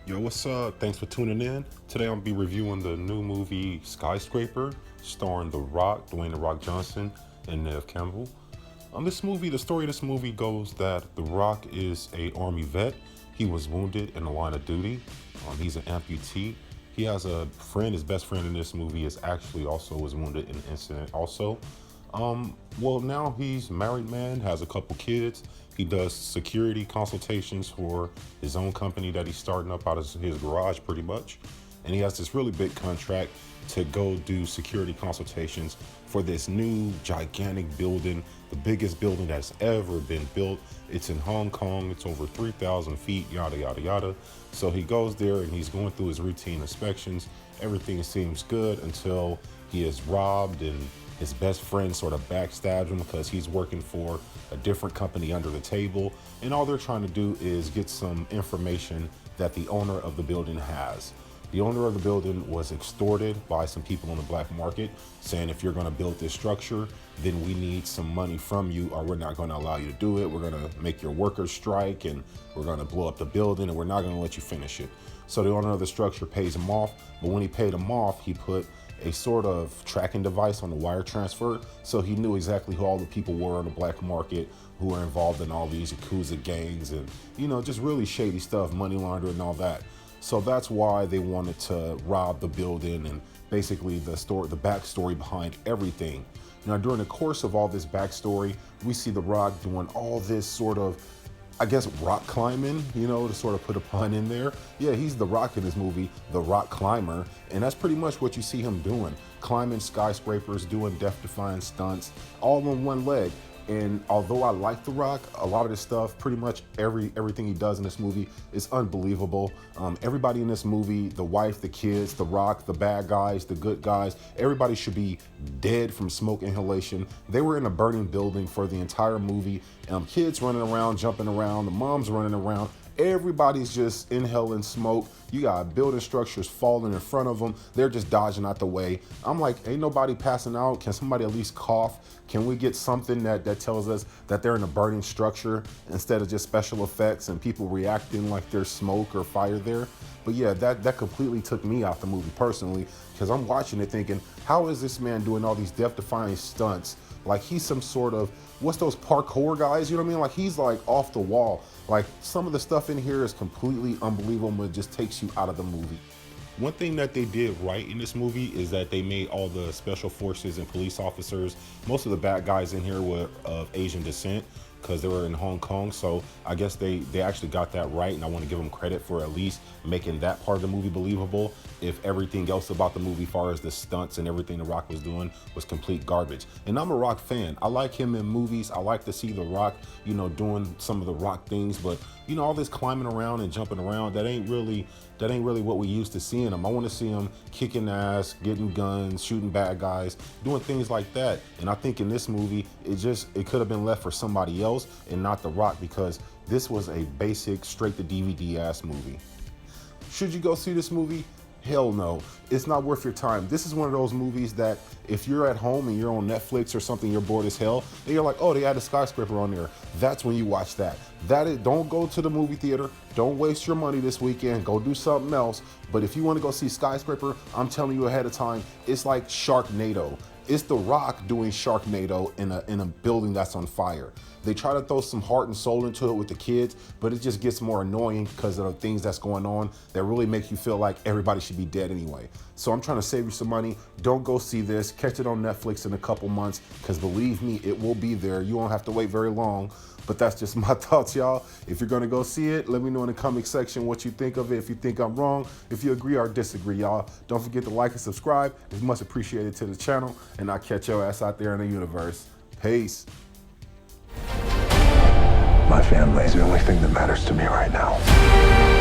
Yo, what's up? Thanks for tuning in. Today I'm gonna be reviewing the new movie Skyscraper, starring The Rock, Dewayne The Rock Johnson, and Neve Cambell. The story of this movie goes that The Rock is a Army vet. He was wounded in the line of duty. He's an amputee. He has a friend. His best friend in this movie is actually also was wounded in an incident also. Well, now he's a married man, has a couple kids. He does security consultations for his own company that he's starting up out of his garage pretty much. And he has this really big contract to go do security consultations for this new gigantic building, the biggest building that's ever been built. It's in Hong Kong. It's over 3,000 feet, yada, yada, yada. So he goes there and he's going through his routine inspections. Everything seems good until he is robbed and his best friend sort of backstabs him because he's working for a different company under the table. And all they're trying to do is get some information that the owner of the building has. The owner of the building was extorted by some people on the black market saying, if you're going to build this structure, then we need some money from you or we're not going to allow you to do it. We're going to make your workers strike and we're going to blow up the building and we're not going to let you finish it. So the owner of the structure pays him off. But when he paid him off, he put a sort of tracking device on the wire transfer. So he knew exactly who all the people were on the black market who were involved in all these Yakuza gangs and, just really shady stuff, money laundering and all that. So that's why they wanted to rob the building and basically the backstory behind everything. Now, during the course of all this backstory, we see The Rock doing all this sort of, rock climbing, to sort of put a pun in there. Yeah, he's The Rock in this movie, the rock climber. And that's pretty much what you see him doing. Climbing skyscrapers, doing death-defying stunts, all on one leg. And although I like The Rock, a lot of this stuff, pretty much everything he does in this movie is unbelievable. Everybody in this movie, the wife, the kids, The Rock, the bad guys, the good guys, everybody should be dead from smoke inhalation. They were in a burning building for the entire movie. Kids running around, jumping around, the moms running around. Everybody's just inhaling smoke. You got building structures falling in front of them. They're just dodging out the way. I'm like, ain't nobody passing out. Can somebody at least cough? Can we get something that tells us that they're in a burning structure instead of just special effects and people reacting like there's smoke or fire there? But yeah, that completely took me out the movie personally, because I'm watching it thinking, how is this man doing all these death-defying stunts? Like he's some sort of, what's those parkour guys, you know what I mean? Like he's like off the wall. Like some of the stuff in here is completely unbelievable, but it just takes you out of the movie. One thing that they did right in this movie is that they made all the special forces and police officers, most of the bad guys in here were of Asian descent because they were in Hong Kong. So I guess they actually got that right, and I want to give them credit for at least making that part of the movie believable, if everything else about the movie, as far as the stunts and everything The Rock was doing, was complete garbage. And I'm a Rock fan. I like him in movies. I like to see The Rock, doing some of the Rock things, but all this climbing around and jumping around, that ain't really what we used to seeing him. I want to see him kicking ass, getting guns, shooting bad guys, doing things like that. And I think in this movie, it could have been left for somebody else and not The Rock, because this was a basic straight to DVD ass movie. Should you go see this movie? Hell no. It's not worth your time. This is one of those movies that if you're at home and you're on Netflix or something, you're bored as hell, and you're like, oh, they had a Skyscraper on there. That's when you watch that. Don't go to the movie theater. Don't waste your money this weekend. Go do something else. But if you want to go see Skyscraper, I'm telling you ahead of time, it's like Sharknado. It's The Rock doing Sharknado in a building that's on fire. They try to throw some heart and soul into it with the kids, but it just gets more annoying because of the things that's going on that really make you feel like everybody should be dead anyway. So I'm trying to save you some money. Don't go see this. Catch it on Netflix in a couple months, because believe me, it will be there. You won't have to wait very long. But that's just my thoughts, y'all. If you're gonna go see it, let me know in the comment section what you think of it. If you think I'm wrong, if you agree or disagree, y'all. Don't forget to like and subscribe. It's much appreciated to the channel, and I'll catch your ass out there in the universe. Peace. My family is the only thing that matters to me right now.